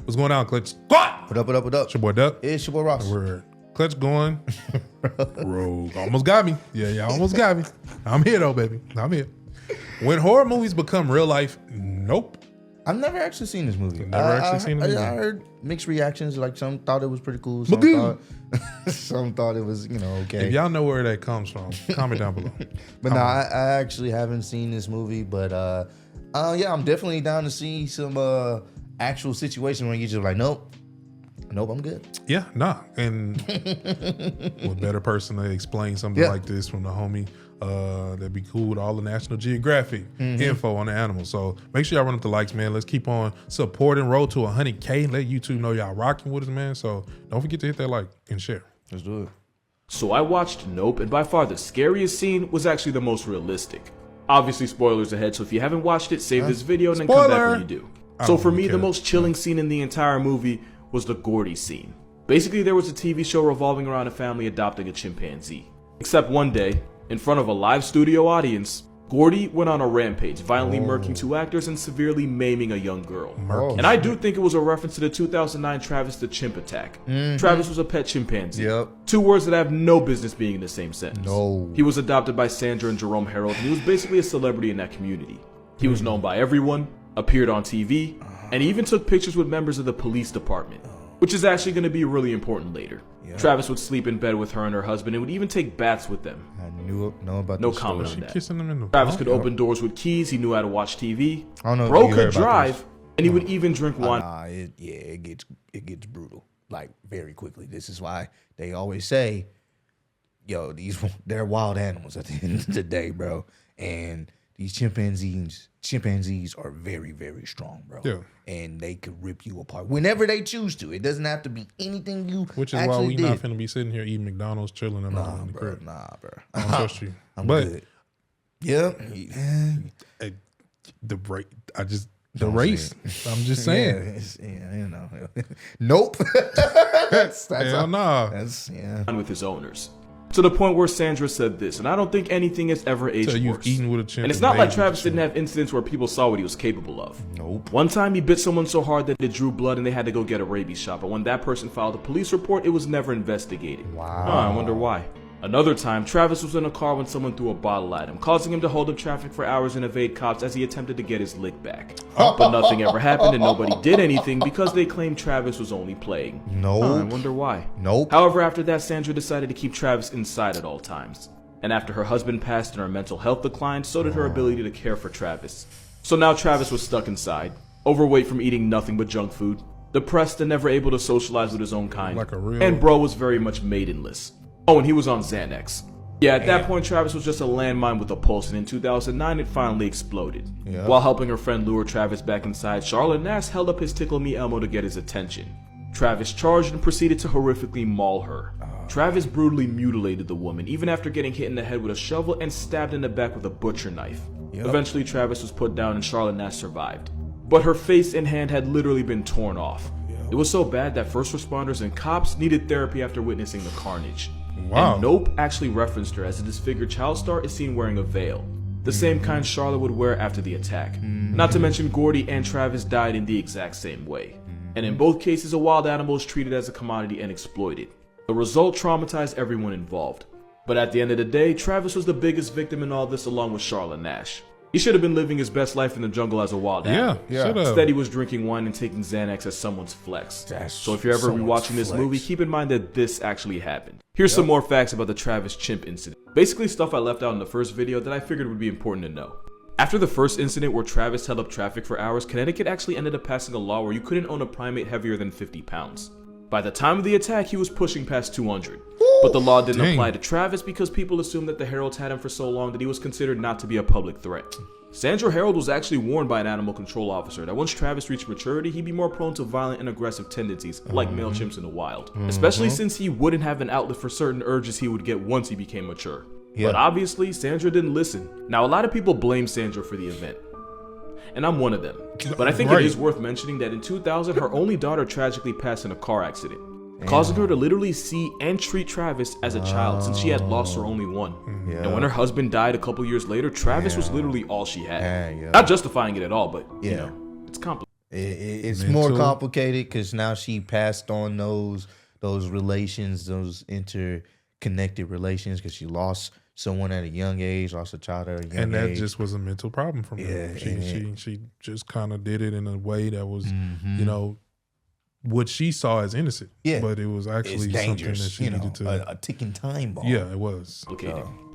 What's going on, Clutch? Squad! What up? It's your boy Duck. It's your boy Ross. We're Clutch going rogue. Almost got me. Yeah, almost got me. I'm here though, baby. I'm here. When horror movies become real life, nope. I've never actually seen this movie. Never seen the movie. I heard mixed reactions. Like some thought it was pretty cool. Some thought it was, okay. If y'all know where that comes from, comment down below. But no, I actually haven't seen this movie. But yeah, I'm definitely down to see some actual situation where you just like, nope, I'm good. Yeah, nah. And what better person to explain something like this from the homie? That'd be cool with all the National Geographic info on the animals. So make sure y'all run up the likes, man. Let's keep on supporting. Road to 100K. Let YouTube know y'all rocking with us, man. So don't forget to hit that like and share. Let's do it. So I watched Nope, and by far the scariest scene was actually the most realistic. Obviously, spoilers ahead, so if you haven't watched it, save this video and then come back when you do. So for me, the most chilling scene in the entire movie was the Gordy scene. Basically, there was a TV show revolving around a family adopting a chimpanzee. Except one day, in front of a live studio audience, Gordy went on a rampage, violently murking 2 actors and severely maiming a young girl. And I do think it was a reference to the 2009 Travis the chimp attack. Travis was a pet chimpanzee. 2 words that have no business being in the same sentence. He was adopted by Sandra and Jerome Harold, and he was basically a celebrity in that community. He was known by everyone, appeared on TV, and he even took pictures with members of the police department, which is actually going to be really important later. Travis would sleep in bed with her and her husband and would even take baths with them. I know about no this comment story. on that. Kissing them in the Travis could open doors with keys. He knew how to watch TV. I don't know if Bro you could heard about drive, this. and he would even drink wine. It gets brutal, like very quickly. This is why they always say, yo, they're wild animals at the end of the day, bro. And these chimpanzees are very, very strong, bro. Yeah. And they could rip you apart whenever they choose to. It doesn't have to be anything you Which is actually why we did. not finna be sitting here eating McDonald's, chilling and all in the crib. Nah, bro. I don't trust you. I'm but good. Yeah. The race. I'm just saying. Nope. that's Hell nah. That's with his owners. To the point where Sandra said this, and I don't think anything has ever aged So you've worse. eaten with a chimp. And it's not like Travis didn't have incidents where people saw what he was capable of. Nope. One time he bit someone so hard that it drew blood and they had to go get a rabies shot, but when that person filed a police report, it was never investigated. Wow. I wonder why. Another time, Travis was in a car when someone threw a bottle at him, causing him to hold up traffic for hours and evade cops as he attempted to get his lick back. But nothing ever happened and nobody did anything because they claimed Travis was only playing. Nope. I wonder why. Nope. However, after that, Sandra decided to keep Travis inside at all times. And after her husband passed and her mental health declined, so did her ability to care for Travis. So now Travis was stuck inside, overweight from eating nothing but junk food, depressed and never able to socialize with his own kind, and bro was very much maidenless. Oh, and he was on Xanax. Yeah, at that point, Travis was just a landmine with a pulse, and in 2009, it finally exploded. While helping her friend lure Travis back inside, Charlotte Nash held up his Tickle Me Elmo to get his attention. Travis charged and proceeded to horrifically maul her. Travis brutally mutilated the woman, even after getting hit in the head with a shovel and stabbed in the back with a butcher knife. Eventually, Travis was put down and Charlotte Nash survived. But her face and hand had literally been torn off. It was so bad that first responders and cops needed therapy after witnessing the carnage. Wow. And Nope actually referenced her as a disfigured child star is seen wearing a veil, the same kind Charlotte would wear after the attack. Not to mention Gordy and Travis died in the exact same way. And in both cases, a wild animal is treated as a commodity and exploited. The result traumatized everyone involved. But at the end of the day, Travis was the biggest victim in all this along with Charlotte Nash. He should have been living his best life in the jungle as a wild animal. Instead, he was drinking wine and taking Xanax as someone's flex. So if you're ever rewatching this movie, keep in mind that this actually happened. Here's some more facts about the Travis chimp incident. Basically stuff I left out in the first video that I figured would be important to know. After the first incident where Travis held up traffic for hours, Connecticut actually ended up passing a law where you couldn't own a primate heavier than 50 pounds. By the time of the attack, he was pushing past 200. But the law didn't apply to Travis because people assumed that the Heralds had him for so long that he was considered not to be a public threat. Sandra Harold was actually warned by an animal control officer that once Travis reached maturity, he'd be more prone to violent and aggressive tendencies, like male chimps in the wild. Especially since he wouldn't have an outlet for certain urges he would get once he became mature. But obviously, Sandra didn't listen. Now, a lot of people blame Sandra for the event, and I'm one of them. But I think it is worth mentioning that in 2000, her only daughter tragically passed in a car accident, causing her to literally see and treat Travis as a child since she had lost her only one. And when her husband died a couple years later, Travis was literally all she had. Not justifying it at all, but you know, it's complicated. It's Mental. more complicated because now she passed on those relations, those interconnected relations, because she lost someone at a young age, lost a child at a young age. And that just was a mental problem for her. Yeah, She just kind of did it in a way that was, you know, what she saw as innocent. Yeah. But it was actually It's something dangerous, that she needed to. a ticking time bomb. Yeah, it was.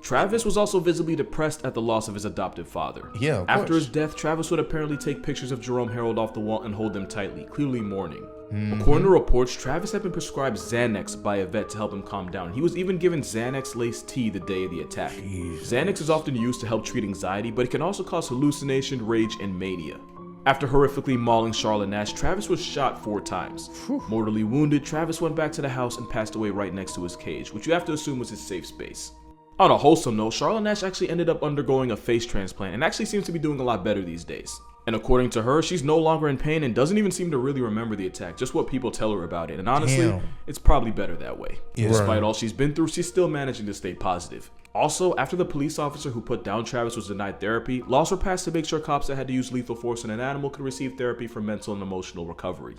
Travis was also visibly depressed at the loss of his adoptive father. Yeah, of After course. his death, Travis would apparently take pictures of Jerome Harold off the wall and hold them tightly, clearly mourning. According to reports, Travis had been prescribed Xanax by a vet to help him calm down. He was even given Xanax-laced tea the day of the attack. Xanax is often used to help treat anxiety, but it can also cause hallucination, rage, and mania. After horrifically mauling Charlotte Nash, Travis was shot 4 times. Mortally wounded, Travis went back to the house and passed away right next to his cage, which you have to assume was his safe space. On a wholesome note, Charlotte Nash actually ended up undergoing a face transplant and actually seems to be doing a lot better these days. And according to her, she's no longer in pain and doesn't even seem to really remember the attack, just what people tell her about it. And honestly, it's probably better that way. Yeah. Despite all she's been through, she's still managing to stay positive. Also, after the police officer who put down Travis was denied therapy, laws were passed to make sure cops that had to use lethal force on an animal could receive therapy for mental and emotional recovery.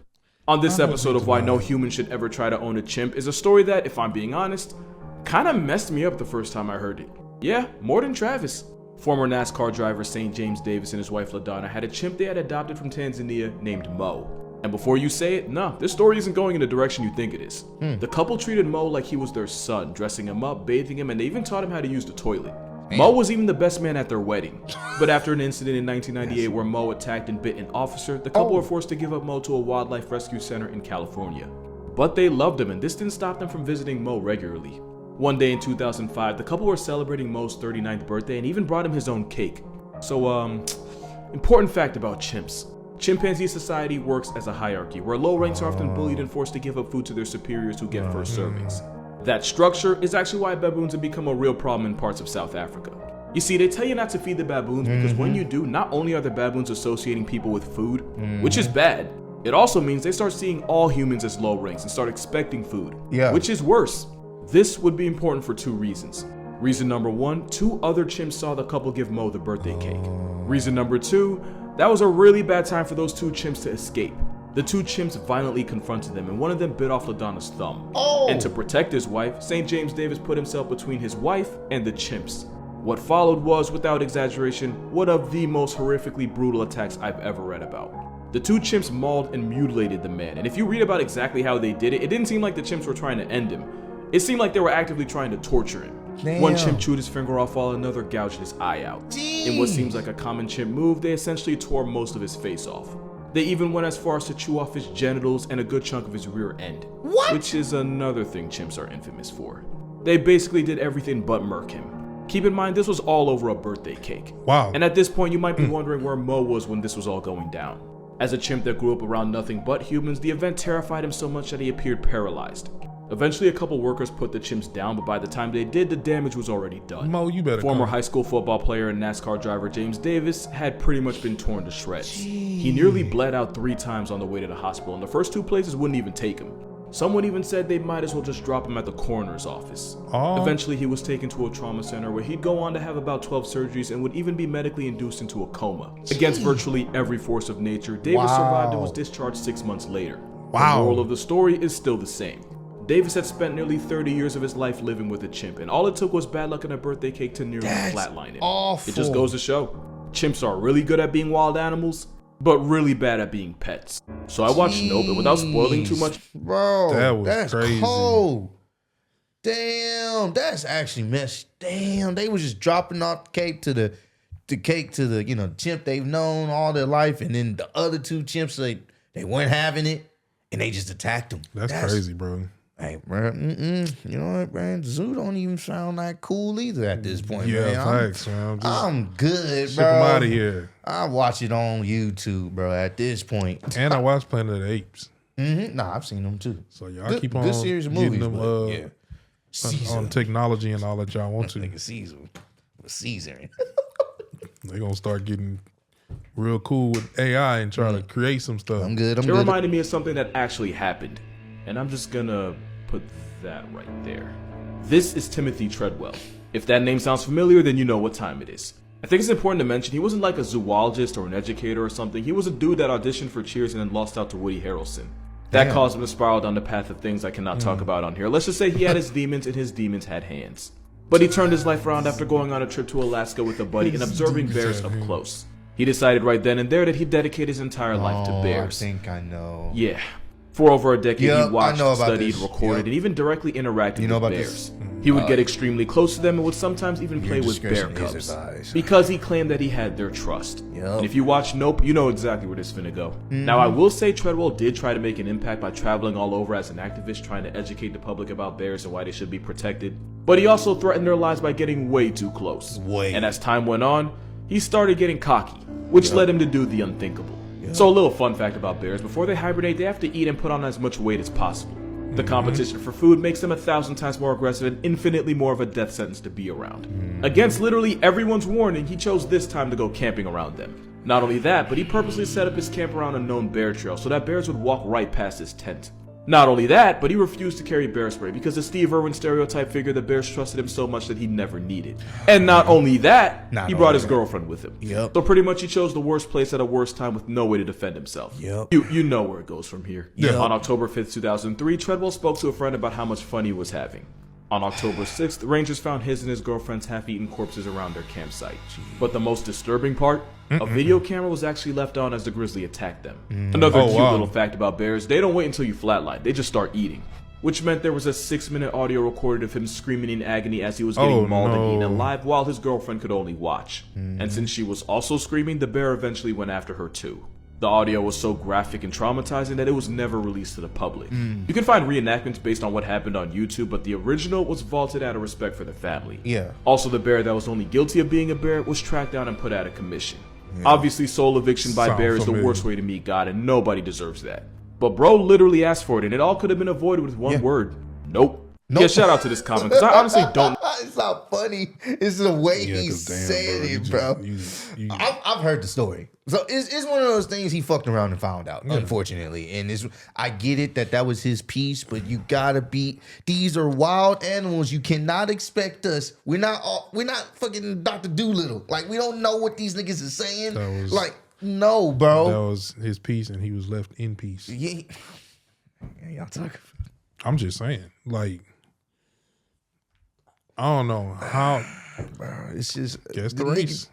On this episode of Why No Human Should Ever Try to Own a Chimp is a story that, if I'm being honest, kind of messed me up the first time I heard it. Yeah, more than Travis. Former NASCAR driver St. James Davis and his wife LaDonna had a chimp they had adopted from Tanzania named Mo. And before you say it, no, this story isn't going in the direction you think it is. The couple treated Mo like he was their son, dressing him up, bathing him, and they even taught him how to use the toilet. Mo was even the best man at their wedding. But after an incident in 1998 where Mo attacked and bit an officer, the couple were forced to give up Mo to a wildlife rescue center in California. But they loved him, and this didn't stop them from visiting Mo regularly. One day in 2005, the couple were celebrating Mo's 39th birthday and even brought him his own cake. So, important fact about chimps. Chimpanzee society works as a hierarchy, where low ranks are often bullied and forced to give up food to their superiors who get first servings. That structure is actually why baboons have become a real problem in parts of South Africa. You see, they tell you not to feed the baboons because when you do, not only are the baboons associating people with food, which is bad, it also means they start seeing all humans as low ranks and start expecting food, which is worse. This would be important for 2 reasons. Reason number 1, 2 other chimps saw the couple give Mo the birthday cake. Reason number 2, that was a really bad time for those 2 chimps to escape. The 2 chimps violently confronted them and one of them bit off LaDonna's thumb. And to protect his wife, St. James Davis put himself between his wife and the chimps. What followed was, without exaggeration, one of the most horrifically brutal attacks I've ever read about. The 2 chimps mauled and mutilated the man, and if you read about exactly how they did it, it didn't seem like the chimps were trying to end him. It seemed like they were actively trying to torture him. One chimp chewed his finger off while another gouged his eye out. In what seems like a common chimp move, they essentially tore most of his face off. They even went as far as to chew off his genitals and a good chunk of his rear end. Which is another thing chimps are infamous for. They basically did everything but murk him. Keep in mind, this was all over a birthday cake. Wow. And at this point, you might be wondering where Mo was when this was all going down. As a chimp that grew up around nothing but humans, the event terrified him so much that he appeared paralyzed. Eventually, a couple workers put the chimps down, but by the time they did, the damage was already done. Mo, you better Former come. high school football player and NASCAR driver James Davis had pretty much been torn to shreds. He nearly bled out 3 times on the way to the hospital, and the first 2 places wouldn't even take him. Someone even said they might as well just drop him at the coroner's office. Eventually, he was taken to a trauma center where he'd go on to have about 12 surgeries and would even be medically induced into a coma. Against virtually every force of nature, Davis survived and was discharged 6 monons later. The moral of the story is still the same. Davis had spent nearly 30 years of his life living with a chimp, and all it took was bad luck and a birthday cake to nearly flatline him. Awful. It just goes to show, chimps are really good at being wild animals, but really bad at being pets. So I watched Nope, and without spoiling too much, bro, that's crazy. Cold. Damn, that's actually messed. Damn, they was just dropping off the cake to the chimp they've known all their life, and then the other 2 chimps they weren't having it, and they just attacked them. That's crazy, bro. Hey, bro, you know what, man? The zoo don't even sound that cool either at this point, man. Facts, man. I'm good, Ship bro. them out of here. I watch it on YouTube, bro, at this point. And I watched Planet of the Apes. Nah, I've seen them too. So y'all keep on good series of movies, getting them on technology and all that y'all want to. Nigga Caesar. They're going to start getting real cool with AI and try to create some stuff. I'm good. it reminded me of something that actually happened. And I'm just gonna put that right there. This is Timothy Treadwell. If that name sounds familiar, then you know what time it is. I think it's important to mention he wasn't like a zoologist or an educator or something. He was a dude that auditioned for Cheers and then lost out to Woody Harrelson. That caused him to spiral down the path of things I cannot talk about on here. Let's just say he had his demons and his demons had hands. But he turned his life around after going on a trip to Alaska with a buddy and observing bears up close. He decided right then and there that he'd dedicate his entire life to bears. I think I know. Yeah. For over a decade, he watched, studied, this. recorded, and even directly interacted with bears. This? He would get extremely close to them and would sometimes even play with bear cubs because he claimed that he had their trust. And if you watch Nope, you know exactly where this is finna go. Now, I will say Treadwell did try to make an impact by traveling all over as an activist trying to educate the public about bears and why they should be protected. But he also threatened their lives by getting way too close. And as time went on, he started getting cocky, which led him to do the unthinkable. So a little fun fact about bears, before they hibernate, they have to eat and put on as much weight as possible. The competition for food makes them 1,000 times more aggressive and infinitely more of a death sentence to be around. Against literally everyone's warning, he chose this time to go camping around them. Not only that, but he purposely set up his camp around a known bear trail so that bears would walk right past his tent. Not only that, but he refused to carry bear spray because the Steve Irwin stereotype figured that bears trusted him so much that he never needed. And not only that, he brought his girlfriend with him. So pretty much he chose the worst place at a worst time with no way to defend himself. You know where it goes from here. On October 5th, 2003, Treadwell spoke to a friend about how much fun he was having. On October 6th, the Rangers found his and his girlfriend's half-eaten corpses around their campsite. But the most disturbing part? A video camera was actually left on as the grizzly attacked them. Another cute little fact about bears, they don't wait until you flatline, they just start eating. Which meant there was a 6-minute audio recorded of him screaming in agony as he was getting mauled and eaten alive while his girlfriend could only watch. And since she was also screaming, the bear eventually went after her too. The audio was so graphic and traumatizing that it was never released to the public. You can find reenactments based on what happened on YouTube, but the original was vaulted out of respect for the family. Also, the bear that was only guilty of being a bear was tracked down and put out of commission. Obviously, soul eviction by bear is the worst way to meet God, and nobody deserves that. But bro literally asked for it, and it all could have been avoided with one word. Nope. Yeah, shout out to this comment, because I honestly don't. It's not funny. It's the way he said it, bro. I've heard the story. So it's one of those things he fucked around and found out, unfortunately. And I get it that was his piece, but you gotta be. These are wild animals. You cannot expect us. We're not fucking Dr. Doolittle. Like, we don't know what these niggas are saying. No, bro. That was his piece, and he was left in peace. Yeah, y'all talking. I'm just saying, like, I don't know how. Bro, it's just guess the race.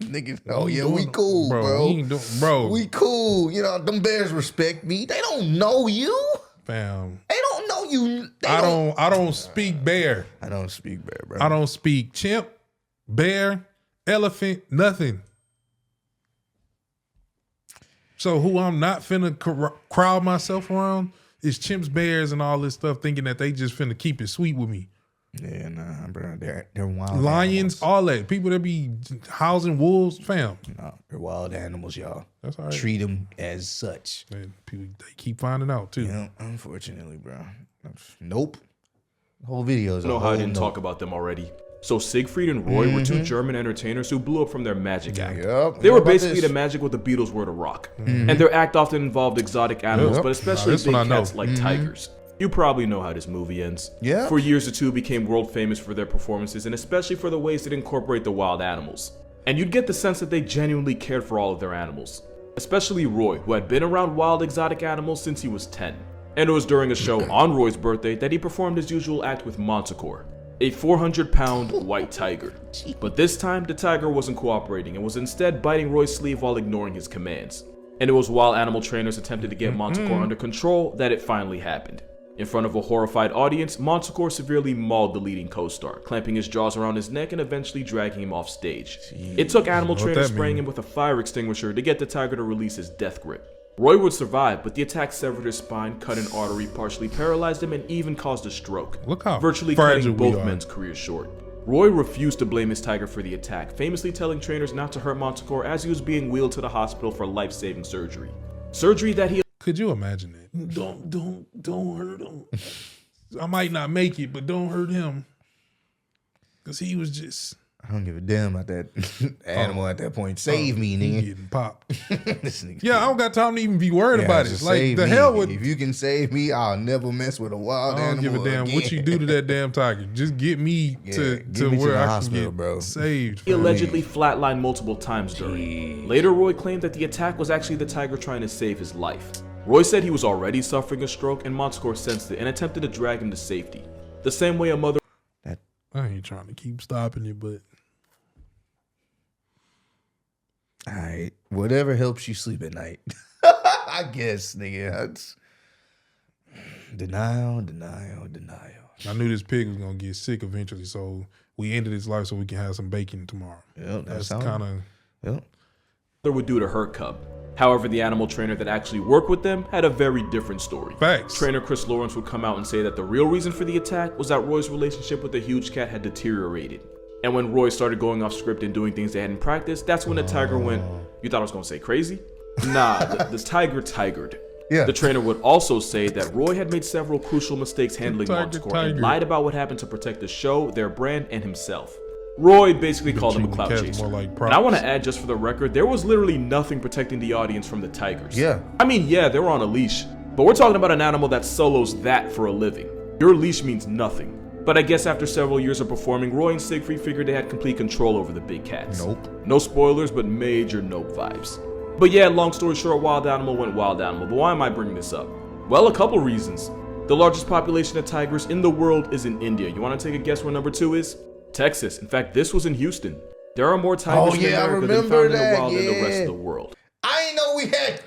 Niggas. Oh yeah, we cool, bro. We cool. You know, them bears respect me. They don't know you, fam. They don't know you. I don't speak bear. I don't speak bear, bro. I don't speak chimp, bear, elephant, nothing. So who I'm not finna crowd myself around is chimps, bears, and all this stuff, thinking that they just finna keep it sweet with me. Yeah, nah, bro. They're wild. Lions, animals. All that. People that be housing wolves, fam. No, they're wild animals, y'all. That's all right. Treat them as such. And people, they keep finding out too. Yeah, unfortunately, bro. Nope. The whole video is I know how I didn't talk about them already. So Siegfried and Roy were two German entertainers who blew up from their magic act. They were basically the magic what the Beatles were to rock. And their act often involved exotic animals, but especially big cats like tigers. You probably know how this movie ends. For years, the two became world famous for their performances and especially for the ways that incorporate the wild animals. And you'd get the sense that they genuinely cared for all of their animals. Especially Roy, who had been around wild exotic animals since he was 10. And it was during a show on Roy's birthday that he performed his usual act with Manticore, a 400-pound white tiger. But this time, the tiger wasn't cooperating and was instead biting Roy's sleeve while ignoring his commands. And it was while animal trainers attempted to get Manticore under control that it finally happened. In front of a horrified audience, Manticore severely mauled the leading co-star, clamping his jaws around his neck and eventually dragging him off stage. It took animal trainers spraying him with a fire extinguisher to get the tiger to release his death grip. Roy would survive, but the attack severed his spine, cut an artery, partially paralyzed him, and even caused a stroke, virtually cutting both men's careers short. Roy refused to blame his tiger for the attack, famously telling trainers not to hurt Manticore as he was being wheeled to the hospital for life-saving surgery. Surgery that he... Could you imagine that? Don't hurt him. I might not make it, but don't hurt him. Because he was just... I don't give a damn about that animal at that point. Save me, He nigga. getting popped. This nigga. Yeah, I don't got time to even be worried about it. just Like save the me. hell with. If you can save me, I'll never mess with a wild I don't animal give a damn again. what you do to that damn tiger. Just get me to get me to where the I hospital, can get bro. saved. He allegedly flatlined multiple times during. Later, Roy claimed that the attack was actually the tiger trying to save his life. Roy said he was already suffering a stroke, and Montescore sensed it and attempted to drag him to safety. The same way a mother. I ain't trying to keep stopping you, but All right, whatever helps you sleep at night. I guess, nigga. That's denial. I knew this pig was gonna get sick eventually, so we ended his life so we can have some bacon tomorrow. Yep, That's kind of. Yep. would do to her cub. However, the animal trainer that actually worked with them had a very different story. Facts. Trainer Chris Lawrence would come out and say that the real reason for the attack was that Roy's relationship with the huge cat had deteriorated. And when Roy started going off script and doing things they hadn't practiced, that's when the tiger went, you thought I was going to say crazy? Nah, the tiger tigered. Yeah. The trainer would also say that Roy had made several crucial mistakes handling Montescore and lied about what happened to protect the show, their brand, and himself. Roy basically called him a clout chaser. And I want to add, just for the record, there was literally nothing protecting the audience from the tigers. Yeah. I mean, yeah, they were on a leash, but we're talking about an animal that solos that for a living. Your leash means nothing. But I guess after several years of performing, Roy and Siegfried figured they had complete control over the big cats. Nope. No spoilers, but major nope vibes. But yeah, long story short, wild animal went wild animal. But why am I bringing this up? Well, a couple reasons. The largest population of tigers in the world is in India. You want to take a guess where number 2 is? Texas. In fact, this was in Houston. There are more tigers in America than found in the wild in the rest of the world. I ain't know we had.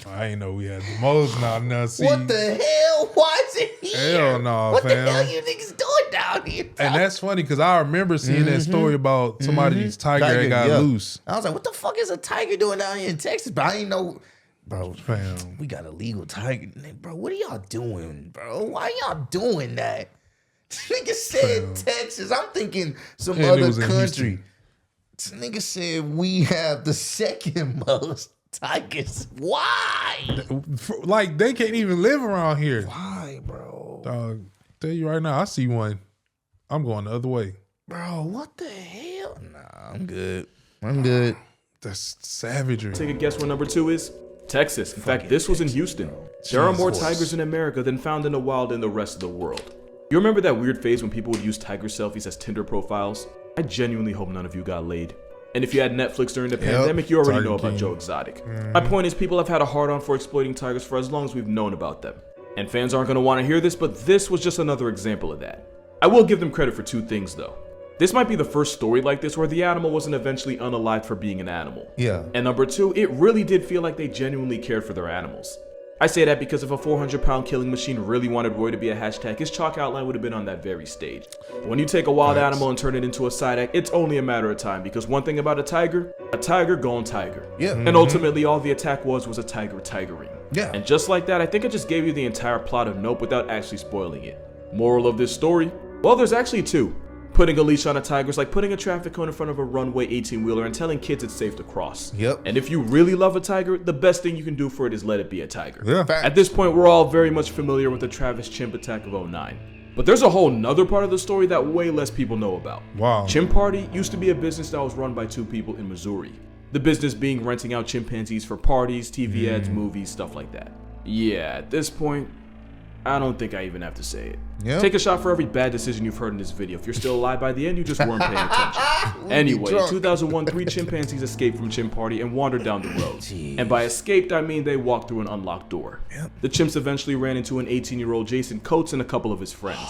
I ain't know we had the most now. See, What the hell? Why is it here? Hell no, what fam. the hell you niggas doing down here? And that's funny because I remember seeing that story about somebody's tiger that got loose. I was like, what the fuck is a tiger doing down here in Texas? But I ain't know. Bro, Fam. we got a legal tiger. Bro, what are y'all doing, bro? Why y'all doing that? Nigga said Texas. I'm thinking some And it other was in country. This nigga said we have the second most tigers. Why? Like they can't even live around here. Why, bro? Dog, tell you right now, I see one. I'm going the other way. Bro, what the hell? Nah, I'm good. I'm good. That's savagery. Take a guess where number 2 is? Texas. In fact, this was in Houston. There are more tigers in America than found in the wild in the rest of the world. You remember that weird phase when people would use tiger selfies as Tinder profiles? I genuinely hope none of you got laid. And if you had Netflix during the pandemic, you already know about Joe Exotic. My point is, people have had a hard-on for exploiting tigers for as long as we've known about them. And fans aren't going to want to hear this, but this was just another example of that. I will give them credit for 2 things, though. This might be the first story like this where the animal wasn't eventually unalived for being an animal. Yeah. And number 2, it really did feel like they genuinely cared for their animals. I say that because if a 400-pound killing machine really wanted Roy to be a hashtag, his chalk outline would have been on that very stage. But when you take a wild animal and turn it into a side act, it's only a matter of time, because one thing about a tiger gone tiger. Yeah. And ultimately, all the attack was a tiger tigering. Yeah. And just like that, I think I just gave you the entire plot of Nope without actually spoiling it. Moral of this story? Well, there's actually 2. Putting a leash on a tiger is like putting a traffic cone in front of a runway 18-wheeler and telling kids it's safe to cross. Yep. And if you really love a tiger, the best thing you can do for it is let it be a tiger. Yeah. At this point, we're all very much familiar with the Travis chimp attack of '09. But there's a whole nother part of the story that way less people know about. Wow. Chimp Party used to be a business that was run by 2 people in Missouri. The business being renting out chimpanzees for parties, TV ads, movies, stuff like that. Yeah, at this point, I don't think I even have to say it. Yep. Take a shot for every bad decision you've heard in this video. If you're still alive by the end, you just weren't paying attention. Anyway, in 2001, 3 chimpanzees escaped from Chimp Party and wandered down the road. And by escaped, I mean they walked through an unlocked door. The chimps eventually ran into an 18-year-old Jason Coates and a couple of his friends.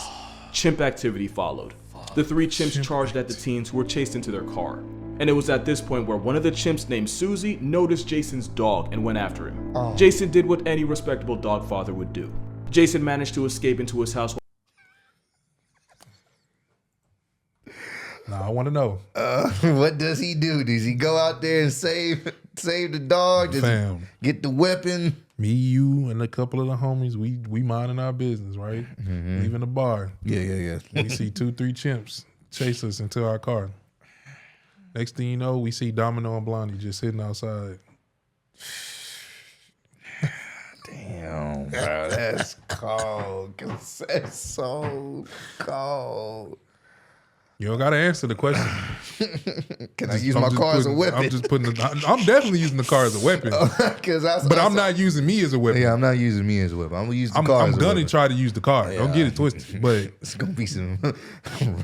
Chimp activity followed. The 3 chimps charged at the teens who were chased into their car. And it was at this point where one of the chimps named Susie noticed Jason's dog and went after him. Jason did what any respectable dog father would do. Jason managed to escape into his house. Now I want to know. What does he do? Does he go out there and save the dog? Does Fam. he get the weapon? Me, you, and a couple of the homies, we minding our business, right? Leaving the bar. Yeah. We see 2, 3 chimps chase us into our car. Next thing you know, we see Domino and Blondie just sitting outside. Damn, bro, that's cold. 'Cause that's so cold. You don't gotta answer the question. Can I use my car as a weapon? I'm just putting. I'm definitely using the car as a weapon. But I'm not using me as a weapon. Yeah, I'm not using me as a weapon. I'm gonna use the car. I'm as a gonna weapon. try to use the car. Yeah. Don't get it twisted. But it's gonna be some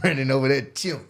running over that chimp.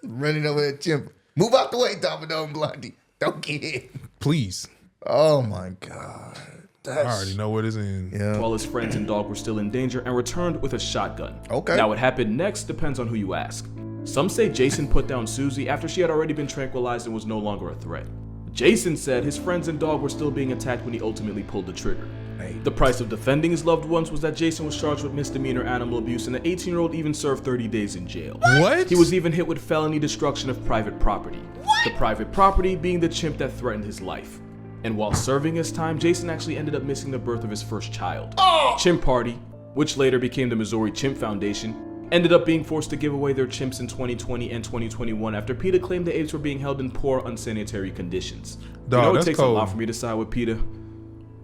Running over that chimp. Move out the way, Domino and Blondie. Don't get hit. Please. Oh my God. I already know what is in. Yeah. While his friends and dog were still in danger and returned with a shotgun. Okay. Now what happened next depends on who you ask. Some say Jason put down Susie after she had already been tranquilized and was no longer a threat. Jason said his friends and dog were still being attacked when he ultimately pulled the trigger. Hey. The price of defending his loved ones was that Jason was charged with misdemeanor animal abuse, and the 18-year-old even served 30 days in jail. What? He was even hit with felony destruction of private property. What? The private property being the chimp that threatened his life. And while serving his time, Jason actually ended up missing the birth of his first child. Chimp Party, which later became the Missouri Chimp Foundation, ended up being forced to give away their chimps in 2020 and 2021 after PETA claimed the apes were being held in poor, unsanitary conditions. Dog, It takes a lot for me to side with PETA.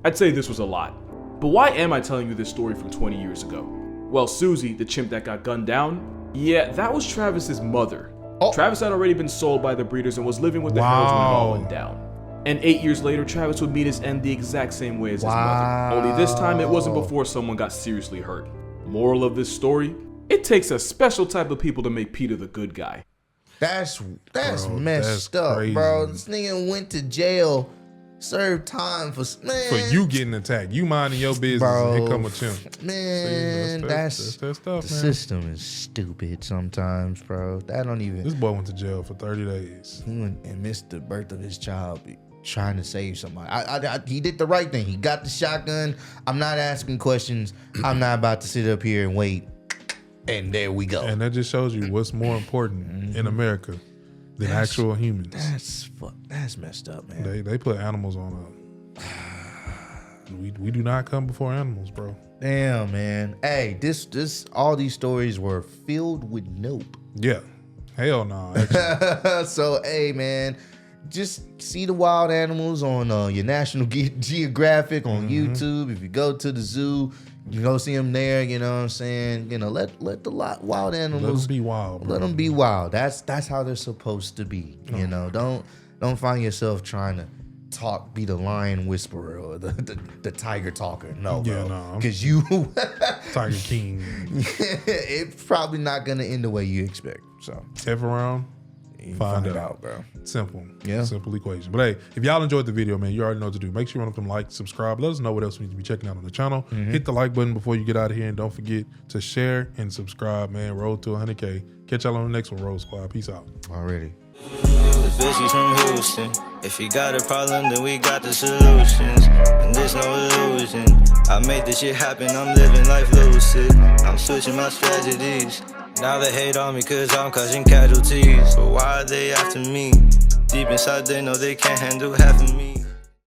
I'd say this was a lot. But why am I telling you this story from 20 years ago? Well, Susie, the chimp that got gunned down, yeah, that was Travis's mother. Travis had already been sold by the breeders and was living with the Harrods when it all went down. And 8 years later, Travis would meet his end the exact same way as his mother. Only this time, it wasn't before someone got seriously hurt. Moral of this story, it takes a special type of people to make PETA the good guy. That's Bro, messed that's up, crazy. bro. This nigga went to jail, served time for you getting attacked. You minding your business, Bro, and here come a chimp. Man, that's that stuff, the man. system is stupid sometimes, bro. That don't even. This boy went to jail for 30 days. He went and missed the birth of his child trying to save somebody. He did the right thing. He got the shotgun. I'm not asking questions. I'm not about to sit up here and wait. And there we go. And that just shows you what's more important in America than actual humans. That's messed up, man. They put animals on we do not come before animals, bro. Damn, man. Hey, this all these stories were filled with nope. Yeah. Hell no. Actually. So, hey, man, just see the wild animals on your National Geographic on YouTube. If you go to the zoo, you can go see them there. You know what I'm saying? You know, let the wild animals Let them be wild, bro. Let them be wild. That's how they're supposed to be. You know, don't find yourself trying to be the lion whisperer or the tiger talker. No, Yeah, bro. no. Because you Tiger King. it's probably not gonna end the way you expect. So 10th round. you Find it out. bro. Simple. Yeah. Simple equation. But hey, if y'all enjoyed the video, man, you already know what to do. Make sure you run up them likes, subscribe. Let us know what else we need to be checking out on the channel. Hit the like button before you get out of here. And don't forget to share and subscribe, man. Road to 100K. Catch y'all on the next one, Road Squad. Peace out. Already. The bitch from Houston. If you got a problem, then we got the solutions. And there's no illusion. I made this shit happen, I'm living life lucid. I'm switching my strategies. Now they hate on me cause I'm causing casualties. But why are they after me? Deep inside they know they can't handle half of me.